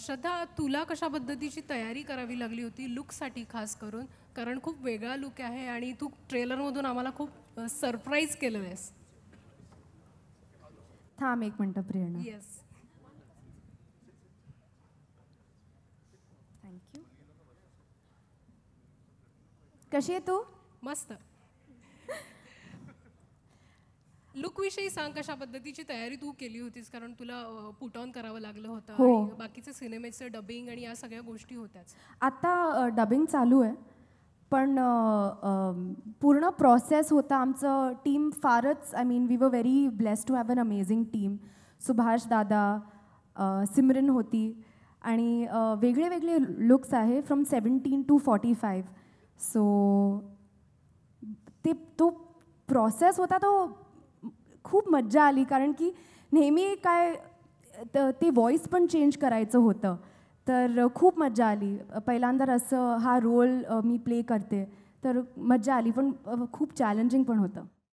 श्रद्धा, तुला कशा पद्धतीची तयारी करावी लागली होती लुकसाठी खास करून? कारण खूप वेगळा लुक आहे आणि तू ट्रेलरमधून आम्हाला खूप सरप्राईज केलेलं आहेस. थांब एक मिनटं प्रेरणा. येस. थँक्यू. कशी आहे तू? मस्त. लुकविषयी सांग, कशा पद्धतीची तयारी तू केली होतीस? कारण तुला पुट ऑन करावं लागलं होतं आणि बाकीचे सिनेमेचं डबिंग आणि या सगळ्या गोष्टी होत्याच. आता डबिंग चालू आहे, पण पूर्ण प्रोसेस होता. आमचं टीम फारच, I mean we were very blessed to have an amazing team. Subhash दादा, सिमरन होती आणि वेगळे वेगळे लुक्स आहे फ्रॉम 17 to 45. सो तो प्रोसेस होता, तो खूप मज्जा आली. कारण की नेहमी काय ते व्हॉइस पण चेंज करायचं होतं, तर खूप मज्जा आली. पहिल्यांदा असं हा रोल मी प्ले करते, तर मज्जा आली, पण खूप चॅलेंजिंग पण होतं.